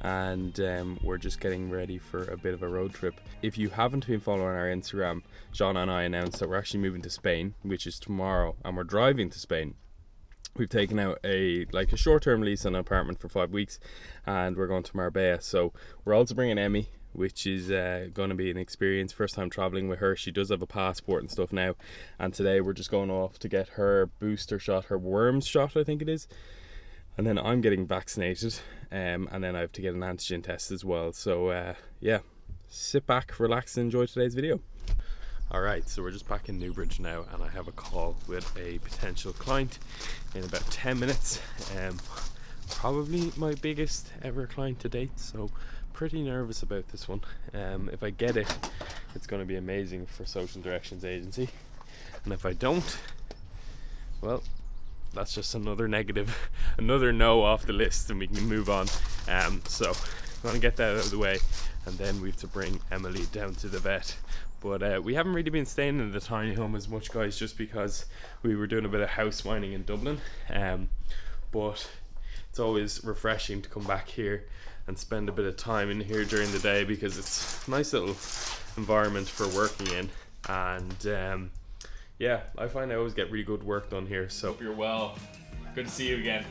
and we're just getting ready for a bit of a road trip. If you haven't been following our Instagram, Shauna and I announced that we're actually moving to Spain, which is tomorrow, and we're driving to Spain. We've taken out a short-term lease on an apartment for 5 weeks, and we're going to Marbella. So we're also bringing Emmy, which is going to be an experience. First time traveling with her. She does have a passport and stuff now, and today we're just going off to get her booster shot, her worms shot I think it is, and then I'm getting vaccinated, and then I have to get an antigen test as well. So yeah, sit back, relax, and enjoy today's video. Alright, so we're just back in Newbridge now, and I have a call with a potential client in about 10 minutes. Probably my biggest ever client to date, so pretty nervous about this one. If I get it, it's going to be amazing for Social Directions Agency, and if I don't, well, that's just another negative, another no off the list, and we can move on. So I'm going to get that out of the way, and then we have to bring Emily down to the vet. But we haven't really been staying in the tiny home as much, guys, just because we were doing a bit of house mining in Dublin. But it's always refreshing to come back here and spend a bit of time in here during the day, because it's a nice little environment for working in. And yeah, I find I always get really good work done here. So hope you're well. Good to see you again.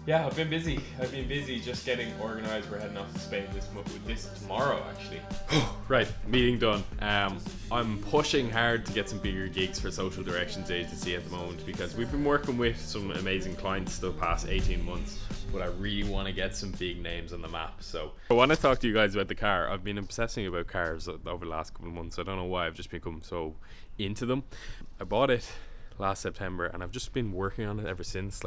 Yeah, I've been busy. Just getting organised. We're heading off to Spain this tomorrow, actually. Right, meeting done. I'm pushing hard to get some bigger gigs for Social Directions Agency at the moment, because we've been working with some amazing clients the past 18 months, but I really want to get some big names on the map. So I want to talk to you guys about the car. I've been obsessing about cars over the last couple of months. I don't know why, I've just become so into them. I bought it last September, and I've just been working on it ever since.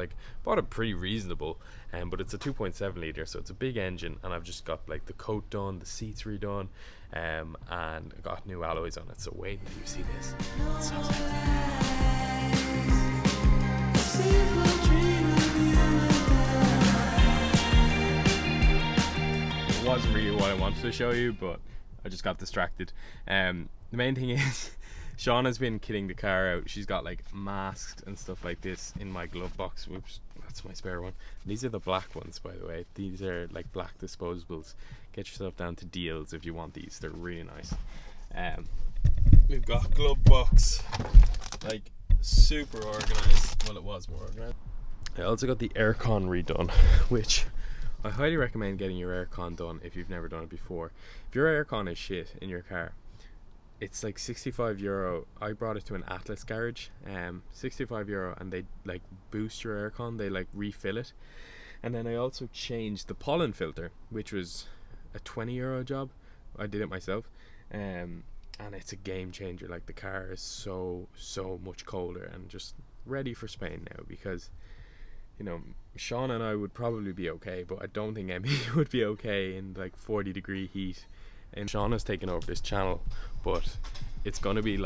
Bought it pretty reasonable, but it's a 2.7 litre, so it's a big engine, and I've just got the coat done, the seats redone, and I got new alloys on it. So wait until you see this. It's so it wasn't really what I wanted to show you, but I just got distracted. The main thing is Shauna's been kitting the car out. She's got masks and stuff like this in my glove box. Whoops, that's my spare one. These are the black ones, by the way. These are black disposables. Get yourself down to Deals if you want these. They're really nice. We've got glove box, super organized. Well, it was more organized. I also got the aircon redone, which I highly recommend getting your aircon done if you've never done it before. If your aircon is shit in your car, it's €65. I brought it to an Atlas garage, €65, and they boost your aircon. They refill it, and then I also changed the pollen filter, which was a €20 job. I did it myself, and it's a game changer. The car is so much colder and just ready for Spain now, because Sean and I would probably be okay, but I don't think Emmy would be okay in 40-degree heat. And Shauna's taken over this channel, but it's gonna be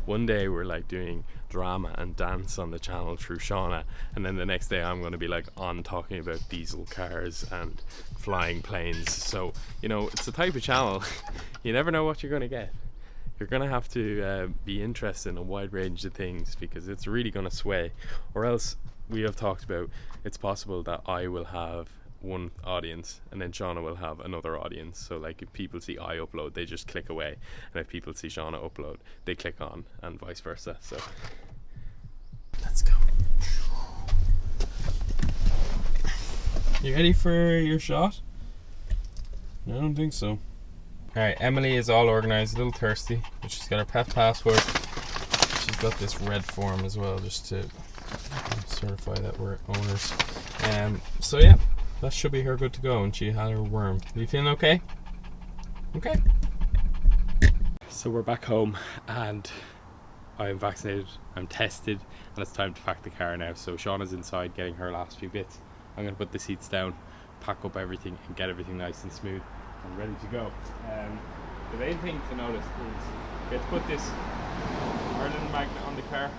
one day we're doing drama and dance on the channel through Shauna, and then the next day I'm gonna be on talking about diesel cars and flying planes. So it's the type of channel you never know what you're gonna get. You're gonna have to be interested in a wide range of things, because it's really gonna sway. Or else, we have talked about, it's possible that I will have one audience and then Shauna will have another audience. So if people see I upload, they just click away, and if people see Shauna upload, they click on, and vice versa. So let's go. You ready for your shot? I don't think so. Alright, Emily is all organized, a little thirsty, but she's got her pet passport. She's got this red form as well, just to certify that we're owners. So yeah, that should be her good to go, and she had her worm. Are you feeling okay? Okay. So we're back home, and I am vaccinated, I'm tested, and it's time to pack the car now. So Shauna's inside getting her last few bits. I'm going to put the seats down, pack up everything, and get everything nice and smooth and ready to go. The main thing to notice is you have to put this Ireland magnet on the car.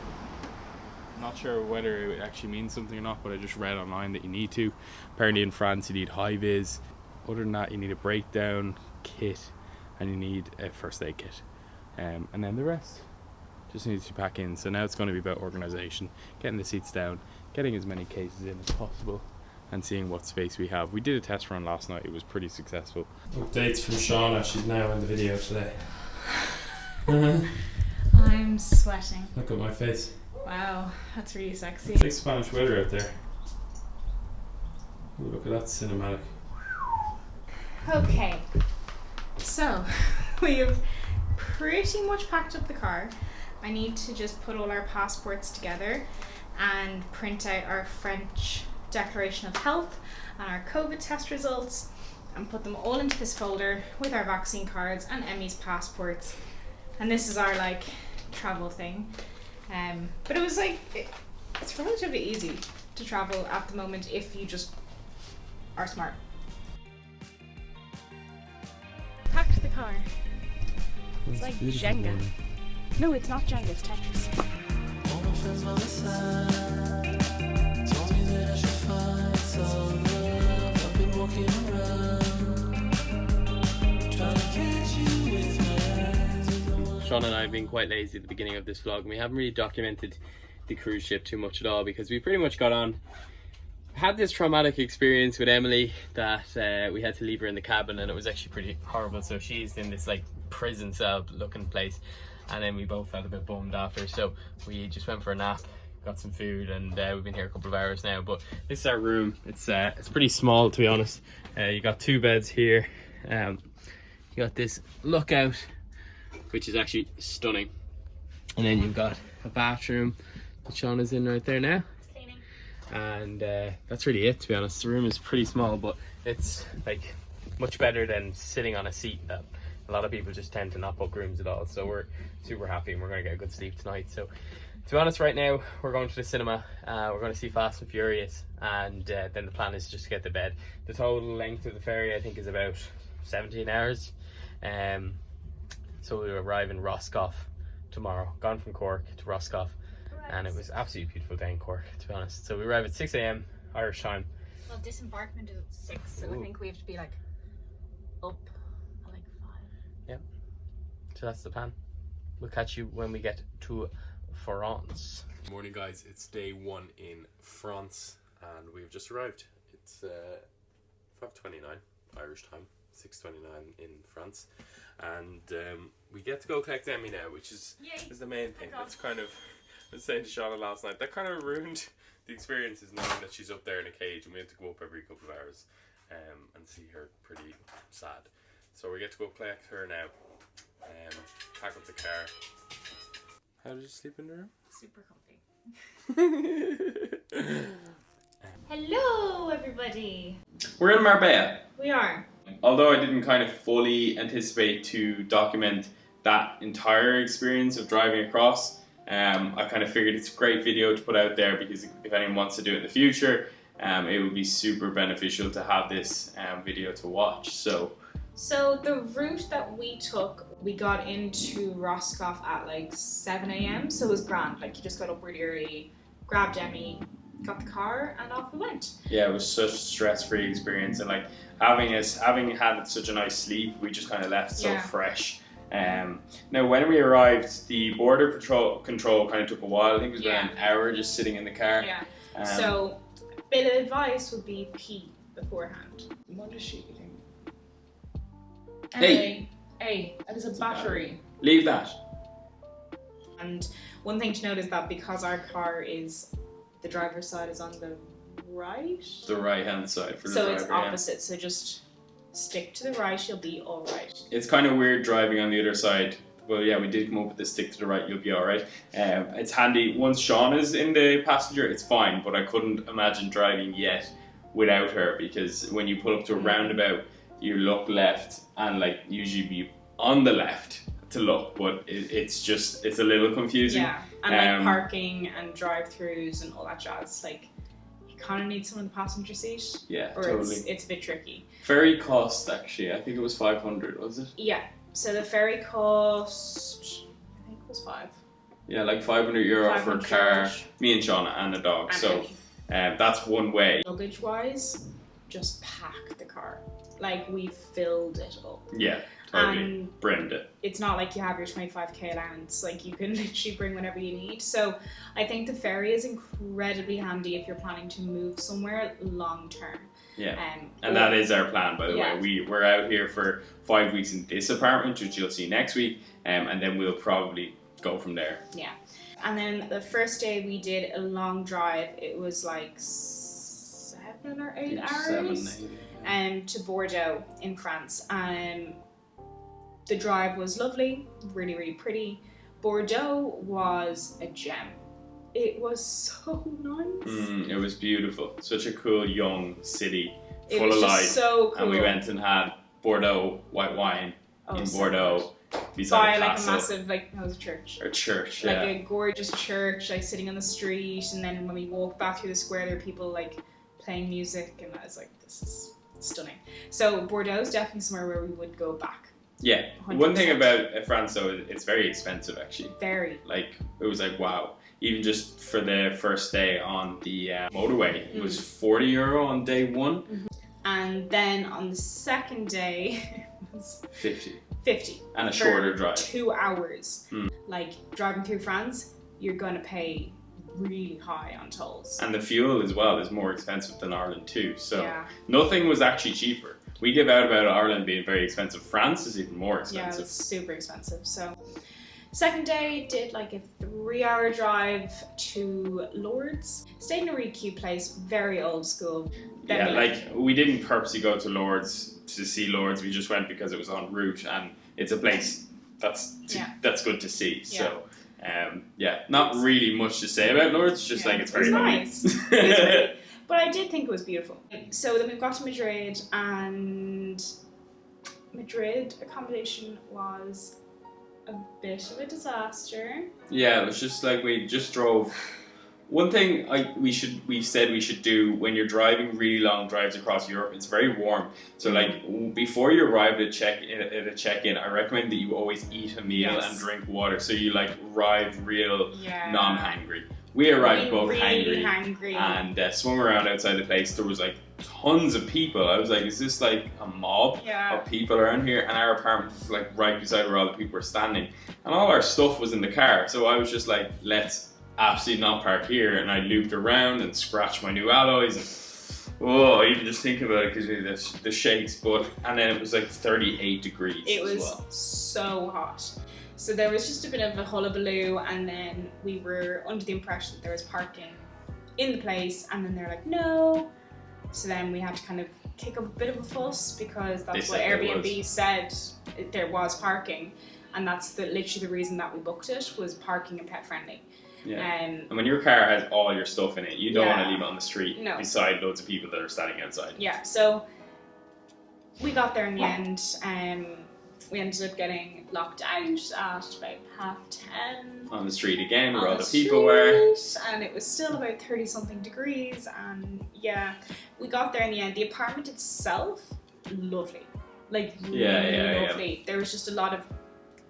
I'm not sure whether it actually means something or not, but I just read online that you need to. Apparently in France you need high vis. Other than that, you need a breakdown kit, and you need a first aid kit, and then the rest just needs to pack in. So now it's going to be about organisation, getting the seats down, getting as many cases in as possible, and seeing what space we have. We did a test run last night, it was pretty successful. Updates from Shauna, she's now in the video today. I'm sweating. Look at my face. Wow, that's really sexy. It's like Spanish weather out there. Ooh, look at that cinematic. Okay, so we've pretty much packed up the car. I need to just put all our passports together and print out our French Declaration of Health and our COVID test results and put them all into this folder with our vaccine cards and Emmy's passports. And this is our like travel thing. But it was like, it's relatively easy to travel at the moment if you just are smart. Packed the car. It's like Jenga. Morning. No, it's not Jenga, it's Tetris. All my friends on the side told me that I should find some love. I've been walking around trying to catch you with my eyes. Sean and I have been quite lazy at the beginning of this vlog, and we haven't really documented the cruise ship too much at all because we pretty much got on. Had this traumatic experience with Emily that we had to leave her in the cabin, and it was actually pretty horrible. So she's in this like prison cell looking place, and then we both felt a bit bummed after, so we just went for a nap, got some food, and we've been here a couple of hours now. But this is our room. It's pretty small, to be honest. You got 2 beds here. You got this lookout, which is actually stunning, and then you've got a bathroom that Sean is in right there now. And that's really it, to be honest. The room is pretty small, but it's like much better than sitting on a seat that a lot of people just tend to not book rooms at all. So we're super happy, and we're going to get a good sleep tonight. So to be honest, right now we're going to the cinema. We're going to see Fast and Furious, and then the plan is just to get to bed. The total length of the ferry I think is about 17 hours. So we arrive in Roscoff tomorrow. Gone from Cork to Roscoff. And it was absolutely beautiful day in Cork, to be honest. So we arrive at 6 a.m. Irish time. Well, disembarkment is at 6, so I think we have to be like up at like 5. Yeah. So that's the plan. We'll catch you when we get to France. Morning, guys. It's day 1 in France, and we've just arrived. It's 5:29 Irish time, 6:29 in France, and we get to go collect Emmy now, which is the main thing. It's kind of. I was saying to Shauna last night, that kind of ruined the experience, is knowing that she's up there in a cage and we have to go up every couple of hours and see her pretty sad. So we get to go collect her now, pack up the car. How did you sleep in the room? Super comfy. Hello everybody! We're in Marbella. We are. Although I didn't kind of fully anticipate to document that entire experience of driving across, I kind of figured it's a great video to put out there, because if anyone wants to do it in the future, it would be super beneficial to have this video to watch. So the route that we took, we got into Roscoff at like 7 a.m. so it was grand. Like, you just got up really early, grabbed Emmy, got the car, and off we went. Yeah, it was such a stress-free experience, and like having had such a nice sleep, we just kind of left so fresh. Now when we arrived, the border control kind of took a while. I think it was about an hour just sitting in the car. Yeah. So bit of advice would be pee beforehand. What is she eating? Hey, that is a battery. Leave that. And one thing to note is that because our car is, the driver's side is on the right. The right hand side for the driver. So it's opposite. So just stick to the right, you'll be alright. It's kind of weird driving on the other side. Well, yeah, we did come up with the stick to the right, you'll be alright. It's handy. Once Sean is in the passenger, it's fine, but I couldn't imagine driving yet without her, because when you pull up to a roundabout, you look left and like usually be on the left to look, but it's a little confusing. Yeah, and like parking and drive-throughs and all that jazz, like, kind of need someone in the passenger seat. Yeah, or totally. It's a bit tricky. Ferry cost, actually, I think it was 500, was it? Yeah, so the ferry cost, I think it was 5. Yeah, like €500 for a car, me and Shauna and a dog. And so that's one way. Luggage wise, just pack the car. Like, we filled it up. Yeah, totally. And Brimmed it. it's not like you have your 25k allowance. Like, you can literally bring whatever you need. So I think the ferry is incredibly handy if you're planning to move somewhere long term. Yeah, and that is our plan, by the way. We're out here for 5 weeks in this apartment, which you'll see next week, and then we'll probably go from there. Yeah. And then the first day we did a long drive. It was like 7 or 8 hours to Bordeaux in France. The drive was lovely, really, really pretty. Bordeaux was a gem. It was so nice. It was beautiful. Such a cool young city, It full was of just life. so cool. And we went and had Bordeaux white wine in so Bordeaux. By Beside a like castle. a massive, like, it was a church. Or church, Like a gorgeous church, like sitting on the street, and then when we walked back through the square, there were people like playing music, and I was like, this is stunning. So Bordeaux is definitely somewhere where we would go back. Yeah. 100%. One thing about France, though, it's very expensive, actually. Very. Like, it was like, wow. Even just for the first day on the motorway, it was €40 on day one. And then on the second day, it was 50. 50. And a for shorter drive. 2 hours. Like, driving through France, you're going to pay really high on tolls. And the fuel as well is more expensive than Ireland too. So nothing was actually cheaper. We give out about Ireland being very expensive. France is even more expensive. Yeah, it's super expensive. So second day, did like a 3-hour drive to Lourdes. Stayed in a really cute place, very old school. Then we didn't purposely go to Lourdes to see Lourdes. We just went because it was en route, and it's a place that's good to see. So not really much to say about Lourdes. Just like it's very nice. It but I did think it was beautiful. So then we got to Madrid, and Madrid accommodation was a bit of a disaster. Yeah, it was just like we just drove. One thing we said we should do when you're driving really long drives across Europe, it's very warm. So like before you arrive at a check-in, I recommend that you always eat a meal and drink water, so you like arrive real non-hangry. We arrived both really hangry and swung around outside the place. There was like tons of people. I was like, is this like a mob of people around here? And our apartment was like right beside where all the people were standing. And all our stuff was in the car. So I was just like, let's absolutely not park here. And I looped around and scratched my new alloys. And even just think about it gives me the shakes. And then it was like 38 degrees. It was so hot. So there was just a bit of a hullabaloo, and then we were under the impression that there was parking in the place, and then they're like, no. So then we had to kind of kick up a bit of a fuss, because that's what Airbnb said, there was parking, and that's literally the reason that we booked it, was parking and pet friendly. Yeah. And when your car has all your stuff in it, you don't want to leave it on the street beside loads of people that are standing outside. Yeah, so we got there in the end. We ended up getting locked out at about 10:30. On the street again, where all the people were. And it was still about 30-something degrees. And we got there in the end. The apartment itself, lovely. Like, really lovely. There was just a lot of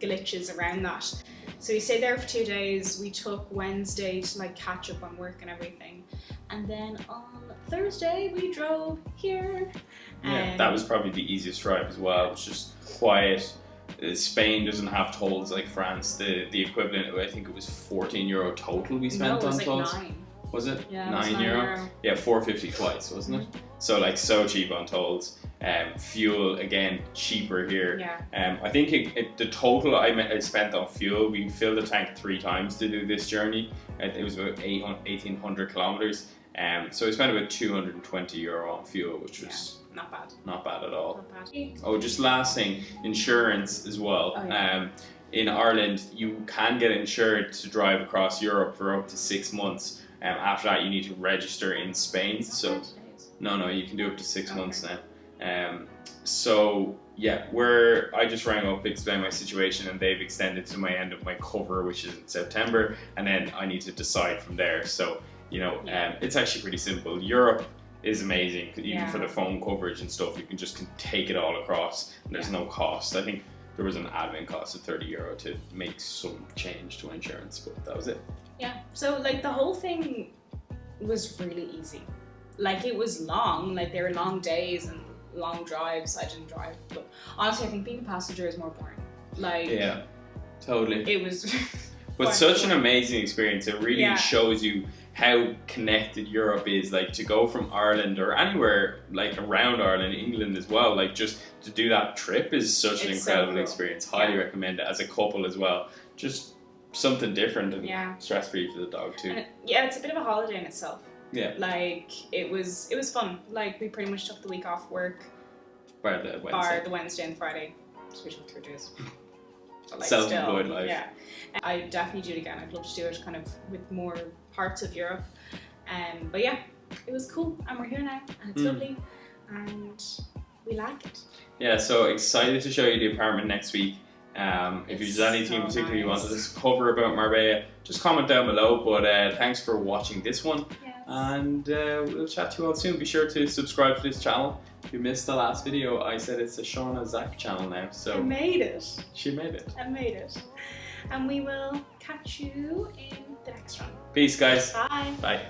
glitches around that. So we stayed there for 2 days. We took Wednesday to like catch up on work and everything. And then on Thursday, we drove here. That was probably the easiest drive as well. It was just quiet. Spain doesn't have tolls like France. The equivalent, I think it was €14 total we spent on tolls. 9. Was it? Yeah, €9? Yeah, $4.50 twice, wasn't it? So like so cheap on tolls. Fuel again cheaper here. I think the total I spent on fuel, we filled the tank 3 times to do this journey. It was about 1,800 kilometers. So we spent about €220 on fuel, which was not bad. Not bad at all. Not bad. Oh, just last thing, insurance as well. In Ireland, you can get insured to drive across Europe for up to 6 months. After that, you need to register in Spain. So no, you can do up to 6 months now. I just rang up, explained my situation, and they've extended to my end of my cover, which is in September, and then I need to decide from there. So it's actually pretty simple. Europe is amazing, even for the phone coverage and stuff. You can just take it all across, and there's no cost. I think there was an admin cost of €30 to make some change to insurance, but that was it. Yeah, so like the whole thing was really easy. Like, it was long, like there were long days, and long drives. I didn't drive, but honestly I think being a passenger is more boring. Like, yeah, totally. it was But such an amazing experience. It really Yeah. shows you how connected Europe is. Like, to go from Ireland or anywhere like around Ireland, England as well, like just to do that trip is such an It's so incredible cool. experience. Highly Yeah. recommend it as a couple as well. Just something different and Yeah. stress free for the dog too. And yeah, it's a bit of a holiday in itself. Yeah. Like, it was fun. Like, we pretty much took the week off work, Bar the Wednesday. bar the Wednesday and Friday, so we took 3 days. But, like, Self-employed still, life. Yeah, I definitely do it again. I'd love to do it kind of with more parts of Europe. But yeah, it was cool, and we're here now, and it's lovely, and we like it. Yeah, so excited to show you the apartment next week. If It's there's anything so in particular you nice. wanted us to cover about Marbella, just comment down below. But thanks for watching this one, Yes. and we'll chat to you all soon. Be sure to subscribe to this channel. If you missed the last video, I said it's a Shauna Zach channel now, I so made it. she made it. I made it. And we will catch you in the next one. Peace, guys. Bye. Bye.